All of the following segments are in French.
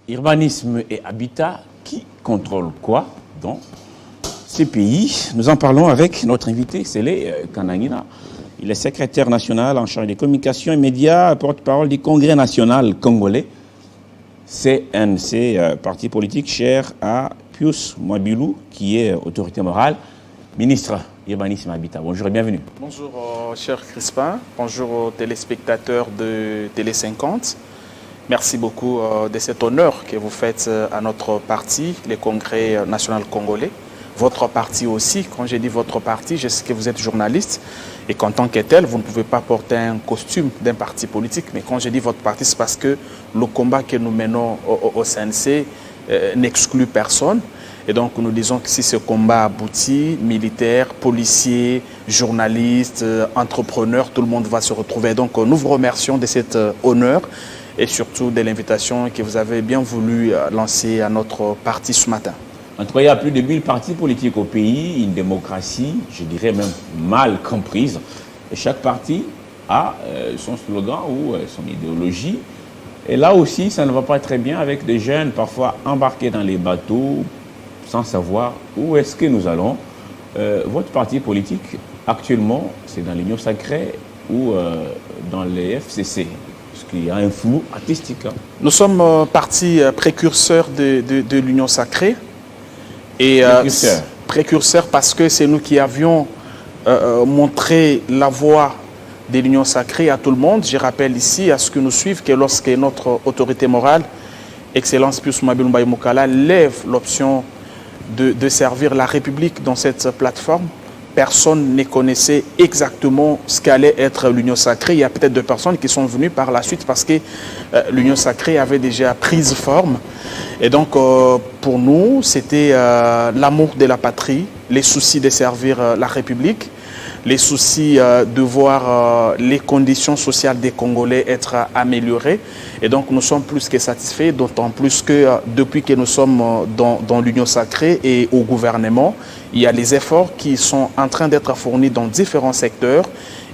Urbanisme et habitat, qui contrôle quoi dans ces pays? Nous en parlons avec notre invité, Sélé Kanangina. Il est secrétaire national en charge des communications et médias, porte-parole du Congrès national congolais, CNC, parti politique cher à Pius Mwabilou, qui est autorité morale, ministre Urbanisme et Habitat. Bonjour et bienvenue. Bonjour, cher Crispin. Bonjour aux téléspectateurs de Télé 50. Merci beaucoup de cet honneur que vous faites à notre parti, le Congrès national congolais. Votre parti aussi, quand j'ai dit votre parti, je sais que vous êtes journaliste et qu'en tant que tel, vous ne pouvez pas porter un costume d'un parti politique. Mais quand j'ai dit votre parti, c'est parce que le combat que nous menons au CNC n'exclut personne. Et donc nous disons que si ce combat aboutit, militaires, policiers, journalistes, entrepreneurs, tout le monde va se retrouver. Donc nous vous remercions de cet honneur et surtout de l'invitation que vous avez bien voulu lancer à notre parti ce matin. En tout cas, il y a plus de 1000 partis politiques au pays, une démocratie, je dirais même mal comprise. Et chaque parti a son slogan ou son idéologie. Et là aussi, ça ne va pas très bien avec des jeunes parfois embarqués dans les bateaux sans savoir où est-ce que nous allons. Votre parti politique, actuellement, c'est dans l'Union sacrée ou dans les FCC? Parce qu'il y a un flou artistique. Hein. Nous sommes parti précurseur de l'Union sacrée. Et précurseur parce que c'est nous qui avions montré la voie de l'Union sacrée à tout le monde. Je rappelle ici à ceux qui nous suivent que lorsque notre autorité morale, Excellence Pius Mwabilou Mukala, lève l'option de servir la République dans cette plateforme, personne ne connaissait exactement ce qu'allait être l'Union sacrée. Il y a peut-être deux personnes qui sont venues par la suite parce que l'Union sacrée avait déjà pris forme. Et donc, pour nous, c'était l'amour de la patrie, les soucis de servir la République, les soucis de voir les conditions sociales des Congolais être améliorées. Et donc, nous sommes plus que satisfaits, d'autant plus que depuis que nous sommes dans l'Union sacrée et au gouvernement, il y a les efforts qui sont en train d'être fournis dans différents secteurs.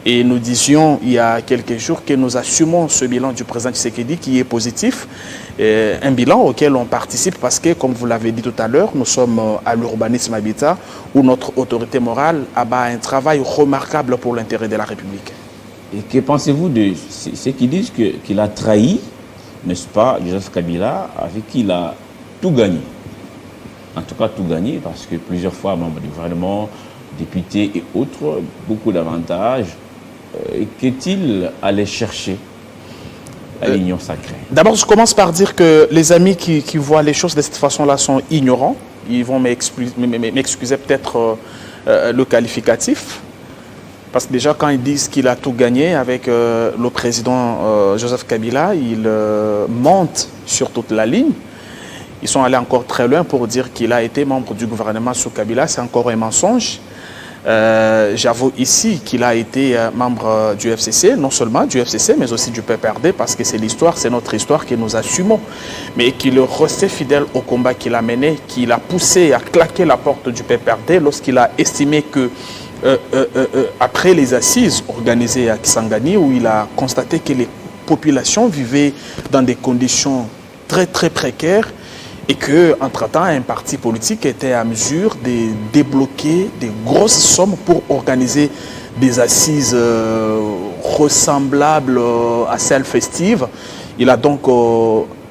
Et nous disions il y a quelques jours que nous assumons ce bilan du président Tshisekedi qui est positif. Un bilan auquel on participe parce que, comme vous l'avez dit tout à l'heure, nous sommes à l'urbanisme habitat où notre autorité morale abat un travail remarquable pour l'intérêt de la République. Et que pensez-vous de ceux qui disent qu'il a trahi, n'est-ce pas, Joseph Kabila, avec qui il a tout gagné? En tout cas, tout gagné, parce que plusieurs fois, membres du gouvernement, députés et autres, beaucoup d'avantages. Qu'est-il allé chercher à l'Union sacrée? D'abord, je commence par dire que les amis qui voient les choses de cette façon-là sont ignorants. Ils vont m'excuser peut-être le qualificatif. Parce que déjà, quand ils disent qu'il a tout gagné avec le président Joseph Kabila, ils mentent sur toute la ligne. Ils sont allés encore très loin pour dire qu'il a été membre du gouvernement sous Kabila. C'est encore un mensonge. J'avoue ici qu'il a été membre du FCC, non seulement du FCC, mais aussi du PPRD, parce que c'est l'histoire, c'est notre histoire que nous assumons. Mais qu'il restait fidèle au combat qu'il a mené, qu'il a poussé à claquer la porte du PPRD lorsqu'il a estimé que, après les assises organisées à Kisangani, où il a constaté que les populations vivaient dans des conditions très très précaires, et qu'entre-temps, un parti politique était à mesure de débloquer des grosses sommes pour organiser des assises ressemblables à celles festives. Il a donc,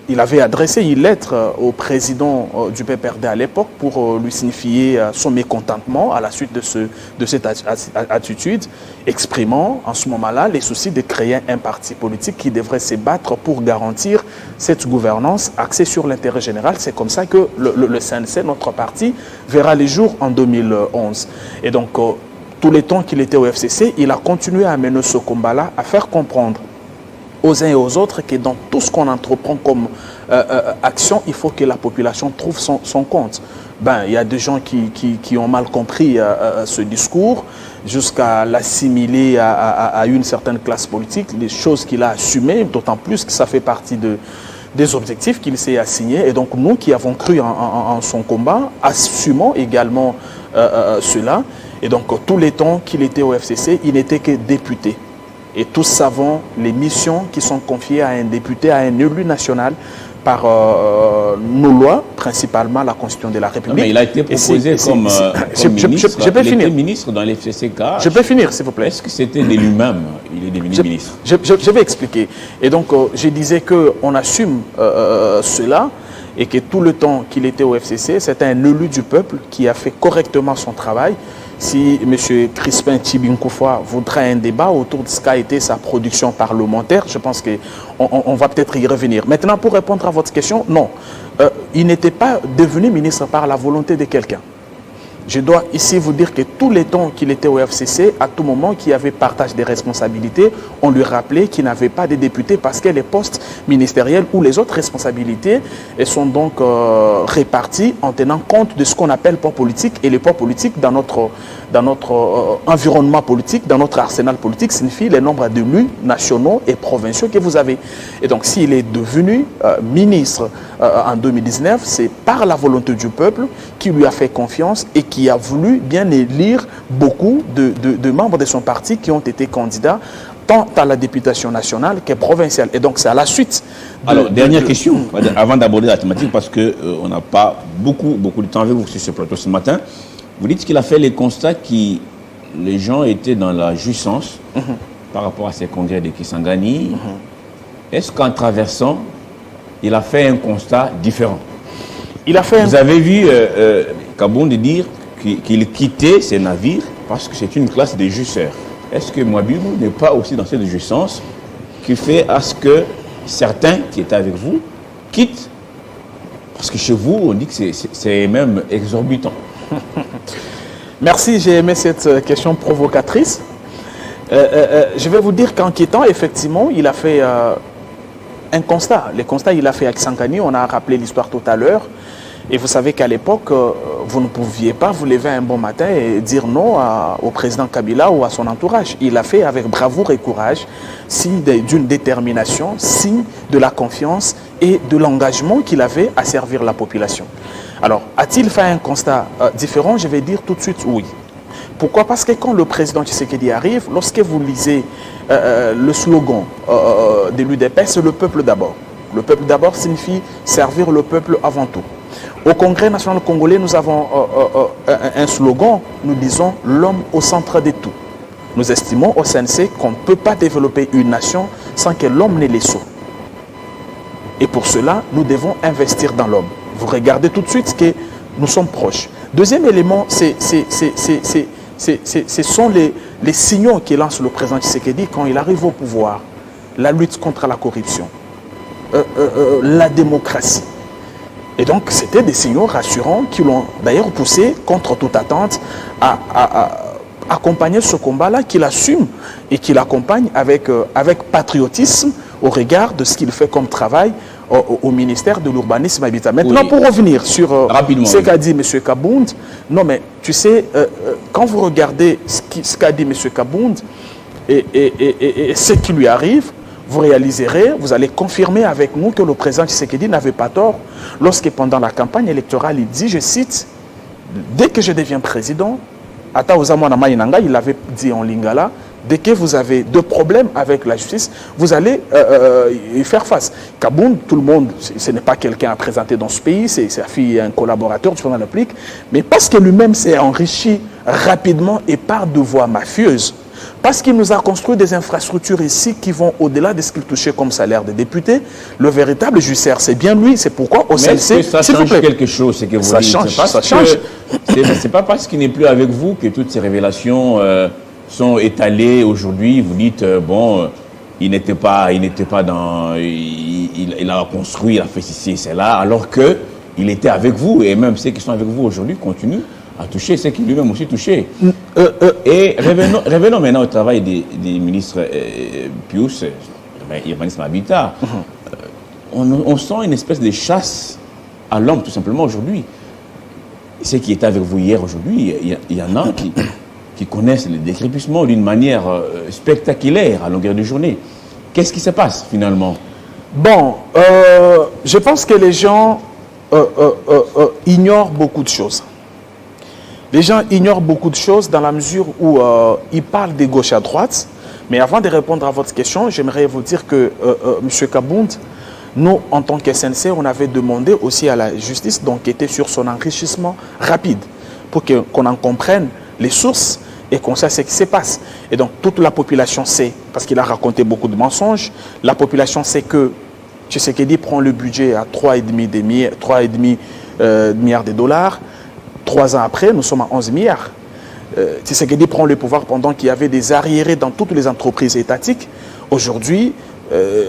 il avait adressé une lettre au président du PPRD à l'époque pour lui signifier son mécontentement à la suite de cette attitude, exprimant en ce moment-là les soucis de créer un parti politique qui devrait se battre pour garantir cette gouvernance axée sur l'intérêt général. C'est comme ça que le CNC, notre parti, verra les jours en 2011. Et donc, tous les temps qu'il était au FCC, il a continué à mener ce combat-là, à faire comprendre aux uns et aux autres que dans tout ce qu'on entreprend comme action, il faut que la population trouve son compte. Il y a des gens qui ont mal compris ce discours jusqu'à l'assimiler à une certaine classe politique, les choses qu'il a assumées, d'autant plus que ça fait partie des objectifs qu'il s'est assignés. Et donc nous qui avons cru en son combat, assumons également cela. Et donc tous les temps qu'il était au FCC, il n'était que député. Et tous savons les missions qui sont confiées à un député, à un élu national. par nos lois, principalement la Constitution de la République. Non, mais il a été proposé comme ministre. Je peux finir. Il était ministre dans les FCCK. Je peux finir, s'il vous plaît. Est-ce que c'était de lui-même? Il est devenu ministre. Je vais expliquer. Et donc, je disais qu'on assume cela et que tout le temps qu'il était au FCC, c'était un élu du peuple qui a fait correctement son travail. Si M. Crispin Tchibinkoufoua voudrait un débat autour de ce qu'a été sa production parlementaire, je pense qu'on va peut-être y revenir. Maintenant, pour répondre à votre question, non. Il n'était pas devenu ministre par la volonté de quelqu'un. Je dois ici vous dire que tous les temps qu'il était au FCC, à tout moment qu'il y avait partage des responsabilités, on lui rappelait qu'il n'avait pas de députés parce que les postes ministériels ou les autres responsabilités sont donc répartis en tenant compte de ce qu'on appelle poids politique. Et le poids politique dans notre environnement politique, dans notre arsenal politique, signifie le nombre d'élus nationaux et provinciaux que vous avez. Et donc s'il est devenu ministre en 2019, c'est par la volonté du peuple qui lui a fait confiance et qui a voulu bien élire beaucoup de membres de son parti qui ont été candidats tant à la députation nationale que provinciale. Et donc c'est à la suite. Alors, dernière question, avant d'aborder la thématique, parce qu'on n'a pas beaucoup de temps avec vous sur ce plateau ce matin. Vous dites qu'il a fait les constats qui, les gens étaient dans la jouissance par rapport à ces congrès de Kisangani. Est-ce qu'en traversant, il a fait un constat différent? Vous avez vu Kabound dire qu'il quittait ses navires parce que c'est une classe de jouisseurs. Est-ce que Mouabibou n'est pas aussi dans cette jouissance qui fait à ce que certains qui étaient avec vous quittent? Parce que chez vous, on dit que c'est même exorbitant. Merci, j'ai aimé cette question provocatrice. Je vais vous dire qu'en quittant, effectivement, il a fait un constat. Le constat, il a fait avec Sankani, on a rappelé l'histoire tout à l'heure. Et vous savez qu'à l'époque, vous ne pouviez pas vous lever un bon matin et dire non au président Kabila ou à son entourage. Il l'a fait avec bravoure et courage, signe d'une détermination, signe de la confiance et de l'engagement qu'il avait à servir la population. Alors, a-t-il fait un constat différent? Je vais dire tout de suite oui. Pourquoi? Parce que quand le président Tshisekedi arrive, lorsque vous lisez le slogan de l'UDPS, c'est le peuple d'abord. Le peuple d'abord signifie servir le peuple avant tout. Au Congrès national congolais, nous avons un slogan, nous disons l'homme au centre de tout. Nous estimons au CNC qu'on ne peut pas développer une nation sans que l'homme n'ait les sceaux. Et pour cela, nous devons investir dans l'homme. Vous regardez tout de suite que nous sommes proches. Deuxième élément, ce sont les signaux que lance le président Tshisekedi quand il arrive au pouvoir. La lutte contre la corruption, la démocratie. Et donc, c'était des signaux rassurants qui l'ont d'ailleurs poussé, contre toute attente, à accompagner ce combat-là, qu'il assume et qu'il accompagne avec patriotisme au regard de ce qu'il fait comme travail au ministère de l'Urbanisme et Habitat. Maintenant, pour revenir sur ce qu'a dit M. Kabound, non mais tu sais, quand vous regardez ce qu'a dit M. Kabound et ce qui lui arrive, vous réaliserez, vous allez confirmer avec nous que le président Tshisekedi n'avait pas tort lorsque pendant la campagne électorale, il dit, je cite, « Dès que je deviens président, Ata Ozamwana Mayinanga, il avait dit en lingala, dès que vous avez deux problèmes avec la justice, vous allez y faire face. » Kabound, tout le monde, ce n'est pas quelqu'un à présenter dans ce pays, c'est sa fille, un collaborateur du président de la République, mais parce que lui-même s'est enrichi rapidement et par de voies mafieuses. Parce qu'il nous a construit des infrastructures ici qui vont au-delà de ce qu'il touchait comme salaire de député. Le véritable jouisseur, c'est bien lui. C'est pourquoi au CNC... Mais ça change quelque chose, c'est que vous dites. Ça change. C'est pas parce qu'il n'est plus avec vous que toutes ces révélations sont étalées aujourd'hui. Vous dites, bon, il n'était pas dans... Il a construit, il a fait ceci et cela, alors qu'il était avec vous. Et même ceux qui sont avec vous aujourd'hui continuent à toucher ce qui lui-même aussi touché. Et revenons maintenant au travail des ministres Pius, Urbanisme Habitat. On sent une espèce de chasse à l'homme, tout simplement, aujourd'hui. Ceux qui étaient avec vous hier, aujourd'hui, il y en a qui connaissent le décrépissement d'une manière spectaculaire à longueur de journée. Qu'est-ce qui se passe, finalement? Bon, je pense que les gens ignorent beaucoup de choses. Les gens ignorent beaucoup de choses dans la mesure où ils parlent de gauche à droite. Mais avant de répondre à votre question, j'aimerais vous dire que M. Kabound Nous, en tant que SNC, on avait demandé aussi à la justice d'enquêter sur son enrichissement rapide pour qu'on en comprenne les sources et qu'on sache ce qui se passe. Et donc, toute la population sait, parce qu'il a raconté beaucoup de mensonges, la population sait que Tshisekedi prend le budget à 3,5 milliards de dollars. 3 ans après, nous sommes à 11 milliards. Tshisekedi prend le pouvoir pendant qu'il y avait des arriérés dans toutes les entreprises étatiques. Aujourd'hui,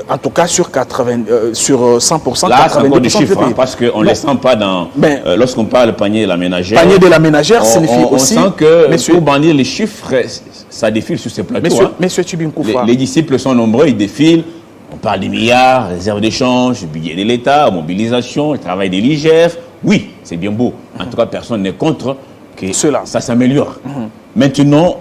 en tout cas sur 100%, là, c'est encore des chiffres, hein, parce qu'on ne les sent pas dans... lorsqu'on parle panier de la ménagère... Panier de la ménagère signifie aussi... On sent que pour bandir les chiffres, ça défile sur ces plateaux. Monsieur Tchibinkouffa... Les disciples sont nombreux, ils défilent. On parle des milliards, réserves d'échange, budget de l'État, mobilisation, le travail des l'IGF. Oui, c'est bien beau. En tout cas, personne n'est contre que ça s'améliore. Maintenant,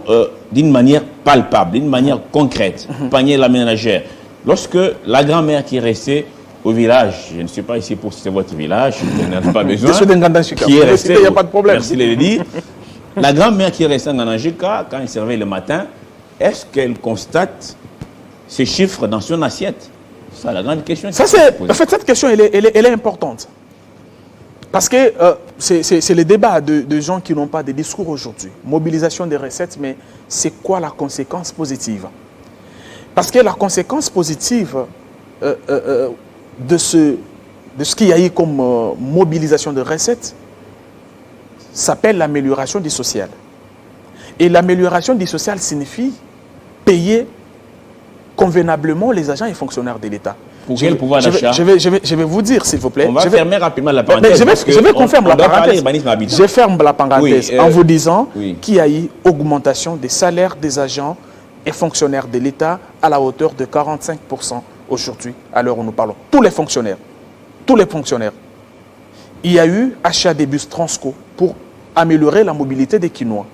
d'une manière palpable, d'une manière concrète, panier de la ménagère. Lorsque la grand-mère qui est restée au village, je ne suis pas ici pour citer votre village, je n'en ai pas besoin, qui est restée, il n'y a pas de problème. Merci de le dire. La grand-mère qui est restée en Ngandajika, quand elle servait le matin, est-ce qu'elle constate ces chiffres dans son assiette? C'est ça la grande question. En fait, cette question, elle est importante. Parce que c'est le débat de gens qui n'ont pas de discours aujourd'hui. Mobilisation des recettes, mais c'est quoi la conséquence positive? Parce que la conséquence positive de ce qu'il y a eu comme mobilisation de recettes s'appelle l'amélioration du social. Et l'amélioration du social signifie payer convenablement les agents et fonctionnaires de l'État. Pour quel pouvoir d'achat? Je vais vous dire, s'il vous plaît. On va fermer rapidement la parenthèse. Je vais confirmer la parenthèse. Je ferme la parenthèse en vous disant qu'il y a eu augmentation des salaires des agents et fonctionnaires de l'État à la hauteur de 45% aujourd'hui, à l'heure où nous parlons. Tous les fonctionnaires. Tous les fonctionnaires. Il y a eu achat des bus Transco pour améliorer la mobilité des Quinois.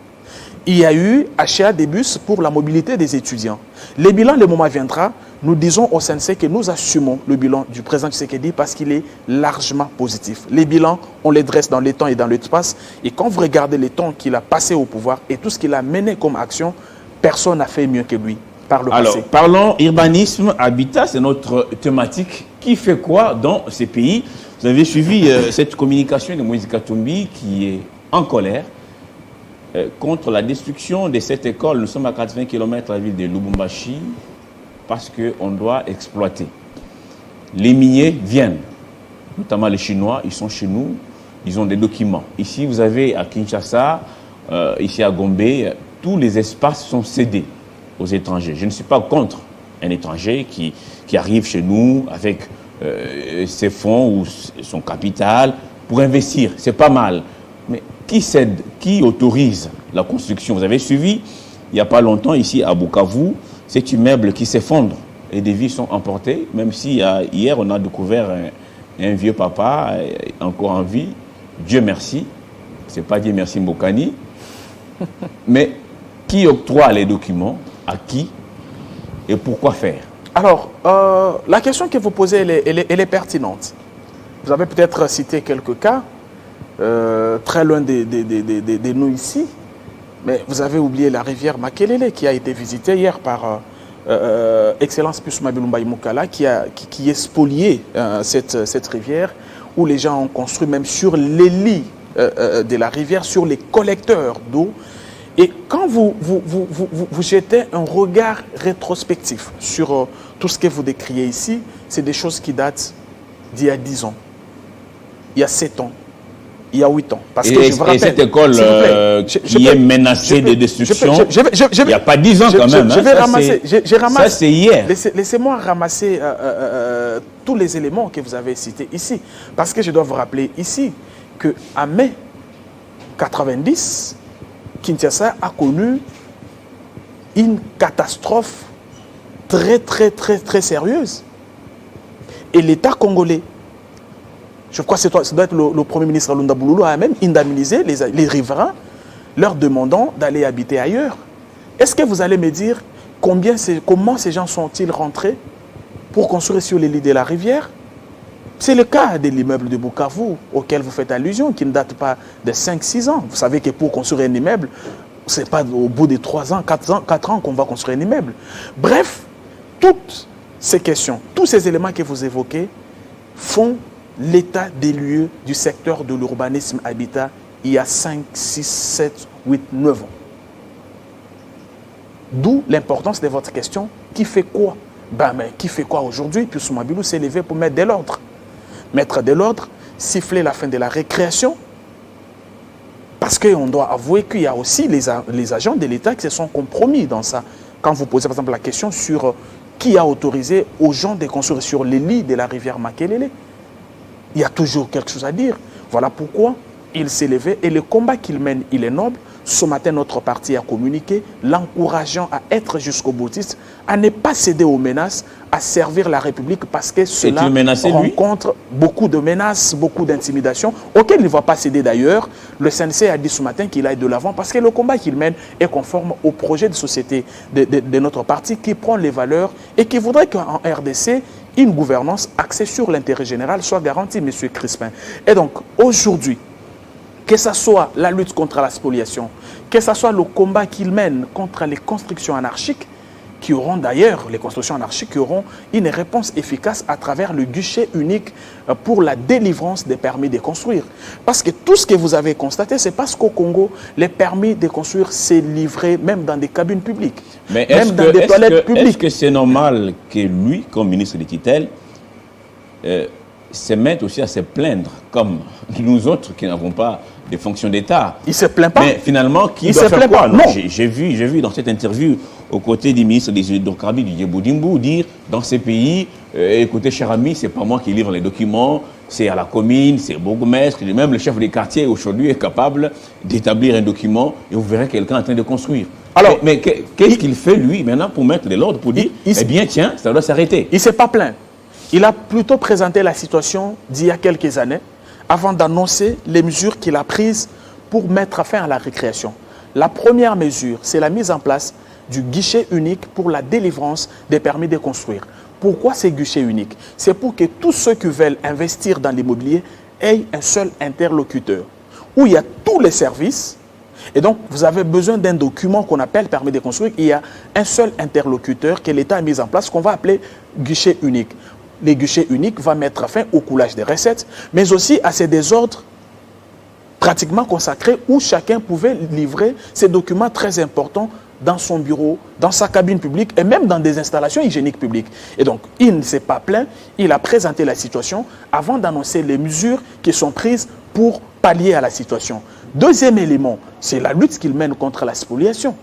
Il y a eu achat des bus pour la mobilité des étudiants. Les bilans, le moment viendra, nous disons au CNC que nous assumons le bilan du président Tshisekedi parce qu'il est largement positif. Les bilans, on les dresse dans le temps et dans l'espace. Et quand vous regardez le temps qu'il a passé au pouvoir et tout ce qu'il a mené comme action, personne n'a fait mieux que lui par le passé. Alors, parlons urbanisme, habitat, c'est notre thématique. Qui fait quoi dans ces pays? Vous avez suivi cette communication de Moïse Katumbi qui est en colère contre la destruction de cette école. Nous sommes à 80 km de la ville de Lubumbashi parce qu'on doit exploiter. Les miniers viennent, notamment les Chinois, ils sont chez nous, ils ont des documents. Ici, vous avez à Kinshasa, ici à Gombe, tous les espaces sont cédés aux étrangers. Je ne suis pas contre un étranger qui arrive chez nous avec ses fonds ou son capital pour investir. C'est pas mal. Mais qui cède, qui autorise la construction? Vous avez suivi, il n'y a pas longtemps, ici à Bukavu, cet immeuble qui s'effondre et des vies sont emportées, même si hier on a découvert un vieux papa encore en vie. Dieu merci. C'est pas Dieu merci Mbokani. Mais qui octroie les documents? À qui? Et pourquoi faire? Alors, la question que vous posez, elle est pertinente. Vous avez peut-être cité quelques cas, très loin de nous ici, mais vous avez oublié la rivière Makelele qui a été visitée hier par Excellence Pusma Bilumba Imukala qui est spolié cette rivière où les gens ont construit même sur les lits de la rivière, sur les collecteurs d'eau. Et quand vous jetez un regard rétrospectif sur tout ce que vous décriez ici, c'est des choses qui datent d'il y a 10 ans, il y a 7 ans, il y a 8 ans. Parce que je vous rappelle, et cette école qui est menacée de destruction, il n'y a pas 10 ans quand même. Je vais ramasser. Ça, c'est hier. Laissez-moi ramasser tous les éléments que vous avez cités ici. Parce que je dois vous rappeler ici qu'en mai 90, Kinshasa a connu une catastrophe très, très, très, très sérieuse. Et l'État congolais, je crois que ça doit être le Premier ministre Alunda Bouloulou, a même indemnisé les riverains, leur demandant d'aller habiter ailleurs. Est-ce que vous allez me dire comment ces gens sont-ils rentrés pour construire sur les lits de la rivière? C'est le cas de l'immeuble de Bukavu auquel vous faites allusion, qui ne date pas de 5-6 ans. Vous savez que pour construire un immeuble, ce n'est pas au bout de 3 ans, 4 ans qu'on va construire un immeuble. Bref, toutes ces questions, tous ces éléments que vous évoquez, font l'état des lieux du secteur de l'urbanisme habitat il y a 5, 6, 7, 8, 9 ans. D'où l'importance de votre question. Qui fait quoi? Mais qui fait quoi aujourd'hui? Puis Soumabilou s'est levé pour mettre de l'ordre. Mettre de l'ordre, siffler la fin de la récréation. Parce qu'on doit avouer qu'il y a aussi les agents de l'État qui se sont compromis dans ça. Quand vous posez par exemple la question sur qui a autorisé aux gens de construire sur les lits de la rivière Makelele, il y a toujours quelque chose à dire. Voilà pourquoi il s'est levé et le combat qu'il mène, il est noble. Ce matin, notre parti a communiqué, l'encourageant à être jusqu'au boutiste, à ne pas céder aux menaces, à servir la République parce que cela rencontre beaucoup de menaces, beaucoup d'intimidations, auxquelles il ne va pas céder d'ailleurs. Le CNC a dit ce matin qu'il aille de l'avant parce que le combat qu'il mène est conforme au projet de société de notre parti qui prend les valeurs et qui voudrait qu'en RDC, une gouvernance axée sur l'intérêt général soit garantie, M. Crispin. Et donc, aujourd'hui, que ce soit la lutte contre la spoliation, que ce soit le combat qu'il mène contre les constructions anarchiques, qui auront d'ailleurs, les constructions anarchiques qui auront une réponse efficace à travers le guichet unique pour la délivrance des permis de construire. Parce que tout ce que vous avez constaté, c'est parce qu'au Congo, les permis de construire s'est livré même dans des cabines publiques, même dans des toilettes publiques. Est-ce que c'est normal que lui, comme ministre de tutelle, se mette aussi à se plaindre, comme nous autres qui n'avons pas des fonctions d'État? Il ne se plaint pas. Mais finalement, qui doit faire quoi? J'ai vu dans cette interview, aux côtés du ministre des Hydrocarbures, Didier Boudimbo, dire dans ces pays, écoutez, cher ami, c'est pas moi qui livre les documents, c'est à la commune, c'est au bourgmestre, même le chef des quartiers aujourd'hui est capable d'établir un document et vous verrez quelqu'un en train de construire. Alors, mais qu'est-ce qu'il fait, lui, maintenant, pour mettre de l'ordre, pour dire, eh bien, tiens, ça doit s'arrêter? Il ne s'est pas plaint. Il a plutôt présenté la situation d'il y a quelques années avant d'annoncer les mesures qu'il a prises pour mettre fin à la récréation. La première mesure, c'est la mise en place du guichet unique pour la délivrance des permis de construire. Pourquoi ces guichets uniques? C'est pour que tous ceux qui veulent investir dans l'immobilier aient un seul interlocuteur, où il y a tous les services. Et donc, vous avez besoin d'un document qu'on appelle permis de construire. Il y a un seul interlocuteur que l'État a mis en place, qu'on va appeler guichet unique. Les guichets uniques vont mettre fin au coulage des recettes, mais aussi à ces désordres pratiquement consacrés où chacun pouvait livrer ces documents très importants dans son bureau, dans sa cabine publique et même dans des installations hygiéniques publiques. Et donc, il ne s'est pas plaint, il a présenté la situation avant d'annoncer les mesures qui sont prises pour pallier à la situation. Deuxième élément, c'est la lutte qu'il mène contre la spoliation.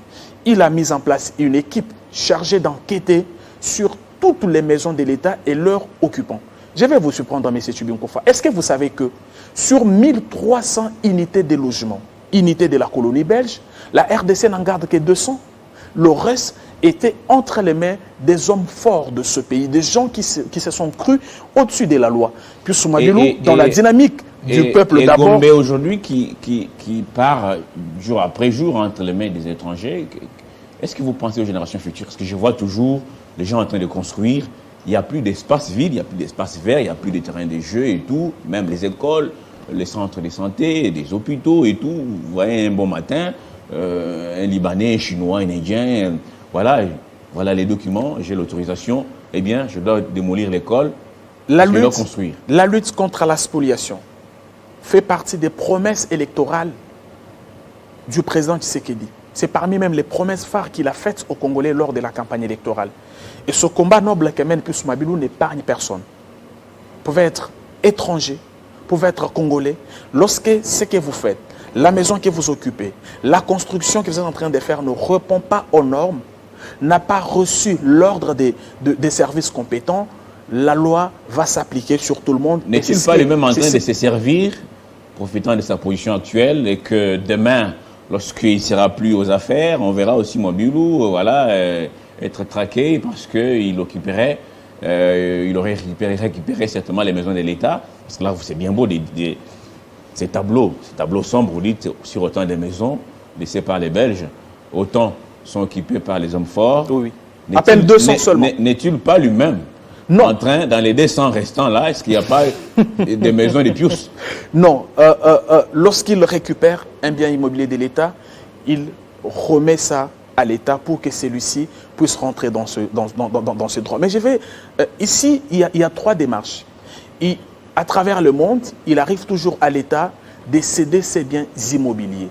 Il a mis en place une équipe chargée d'enquêter sur toutes les maisons de l'État et leurs occupants. Je vais vous surprendre, M. Tchibinkofa. Est-ce que vous savez que sur 1300 unités de logement, unités de la colonie belge, la RDC n'en garde que 200. Le reste était entre les mains des hommes forts de ce pays, des gens qui se sont crus au-dessus de la loi. Puis Soumabilou, dans la dynamique du peuple d'abord... Gombe aujourd'hui qui part jour après jour entre les mains des étrangers, est-ce que vous pensez aux générations futures? Parce que je vois toujours les gens en train de construire, il n'y a plus d'espace vide, il n'y a plus d'espace vert, il n'y a plus de terrain de jeu et tout, même les écoles, les centres de santé, des hôpitaux et tout. Vous voyez un bon matin, un Libanais, un Chinois, un Indien, voilà les documents, j'ai l'autorisation, eh bien, je dois démolir l'école, je dois construire. La lutte contre la spoliation fait partie des promesses électorales du président Tshisekedi. C'est parmi même les promesses phares qu'il a faites aux Congolais lors de la campagne électorale. Et ce combat noble que mène Soumabilou n'épargne personne. Vous pouvez être étranger, vous pouvez être congolais. Lorsque ce que vous faites, la maison que vous occupez, la construction que vous êtes en train de faire ne répond pas aux normes, n'a pas reçu l'ordre des services compétents, la loi va s'appliquer sur tout le monde. N'est-il pas lui-même en train de se servir, profitant de sa position actuelle, et que demain, lorsqu'il ne sera plus aux affaires, on verra aussi Mobilou être traqué parce qu'il occuperait, il aurait récupéré certainement les maisons de l'État. Parce que là, c'est bien beau, ces tableaux sombres, vous dites, sur autant de maisons laissées par les Belges, autant sont occupés par les hommes forts. Oui. À peine 200 seulement. N'est-il pas lui-même en train, dans les 200 restants là, est-ce qu'il n'y a pas des maisons de pious? Non. Lorsqu'il récupère un bien immobilier de l'État, il remet ça à l'État pour que celui-ci puisse rentrer dans ce droit. Mais je vais... ici, il y a trois démarches. à travers le monde, il arrive toujours à l'État de céder ses biens immobiliers.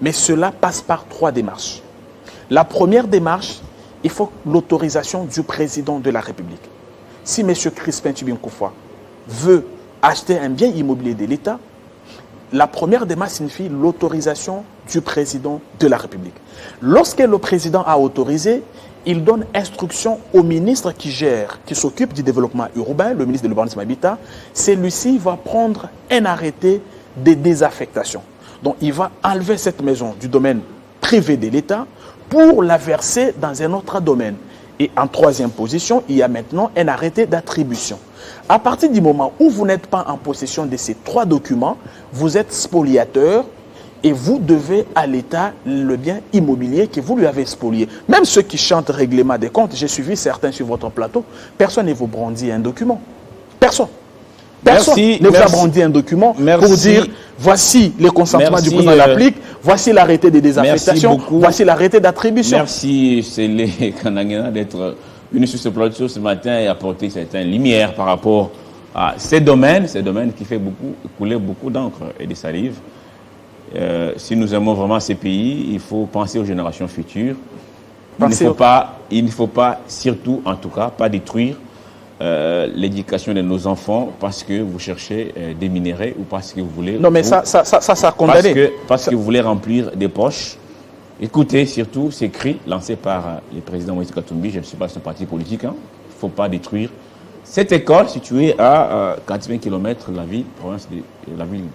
Mais cela passe par 3 démarches. La première démarche, il faut l'autorisation du président de la République. Si M. Crispin Tubin Koufoua veut acheter un bien immobilier de l'État, la première démarche signifie l'autorisation du président de la République. Lorsque le président a autorisé, il donne instruction au ministre qui s'occupe du développement urbain, le ministre de l'Urbanisme et de l'Habitat. Celui-ci va prendre un arrêté de désaffectation. Donc, il va enlever cette maison du domaine privé de l'État pour la verser dans un autre domaine. Et en troisième position, il y a maintenant un arrêté d'attribution. À partir du moment où vous n'êtes pas en possession de ces 3 documents, vous êtes spoliateur et vous devez à l'État le bien immobilier que vous lui avez spolié. Même ceux qui chantent règlement des comptes, j'ai suivi certains sur votre plateau, personne ne vous brandit un document. Personne. Personne ne vous a brandi un document pour dire voici les consentements du président de la République, voici l'arrêté de désaffectation, voici l'arrêté d'attribution. Merci, Célé Kanangina, d'être venu sur ce plateau ce matin et apporter certaines lumières par rapport à ces domaines qui fait couler beaucoup d'encre et de salive. Si nous aimons vraiment ces pays, il faut penser aux générations futures. Il ne faut pas, surtout en tout cas, pas détruire l'éducation de nos enfants parce que vous cherchez des minéraux ou parce que vous voulez... Non, mais ça condamné. Parce que vous voulez remplir des poches. Écoutez surtout ces cris lancés par le président Moïse Katumbi, je ne suis pas un parti politique, il ne faut pas détruire cette école située à 80 km de la ville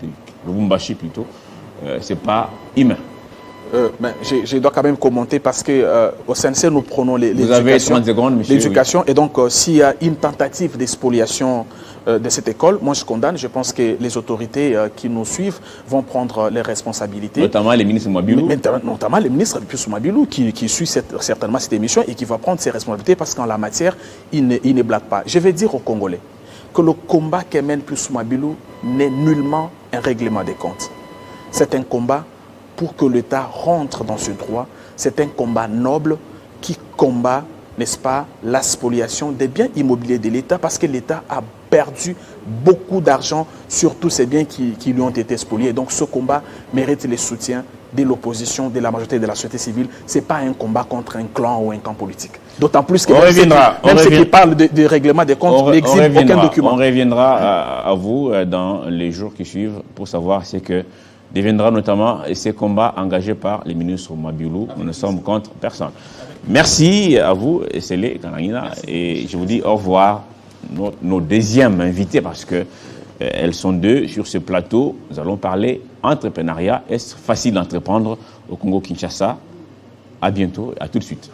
de Lubumbashi plutôt. Ce n'est pas humain. Je dois quand même commenter parce qu'au CNC, nous prenons l'éducation. Et donc, s'il y a une tentative d'expoliation de cette école, moi je condamne. Je pense que les autorités qui nous suivent vont prendre les responsabilités. Notamment les ministres Mabilou. Notamment les ministres Mabilou qui suit certainement cette émission et qui va prendre ses responsabilités parce qu'en la matière, il ne blague pas. Je vais dire aux Congolais que le combat que mène Mabilou n'est nullement un règlement des comptes. C'est un combat pour que l'État rentre dans ce droit. C'est un combat noble qui combat, n'est-ce pas, la spoliation des biens immobiliers de l'État parce que l'État a perdu beaucoup d'argent sur tous ces biens qui lui ont été spoliés. Donc ce combat mérite le soutien de l'opposition, de la majorité de la société civile. Ce n'est pas un combat contre un clan ou un camp politique. D'autant plus que même ceux qui parlent de règlement des comptes n'exhibent aucun document. On reviendra à vous dans les jours qui suivent pour savoir ce que deviendra notamment ces combats engagés par les ministres Mabilou. Nous ne sommes contre personne. Merci à vous, Célé Kanangina, et je vous dis au revoir. Nos deuxièmes invités, parce que elles sont 2 sur ce plateau. Nous allons parler entrepreneuriat. Est-ce facile d'entreprendre au Congo-Kinshasa? À bientôt, à tout de suite.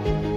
Merci.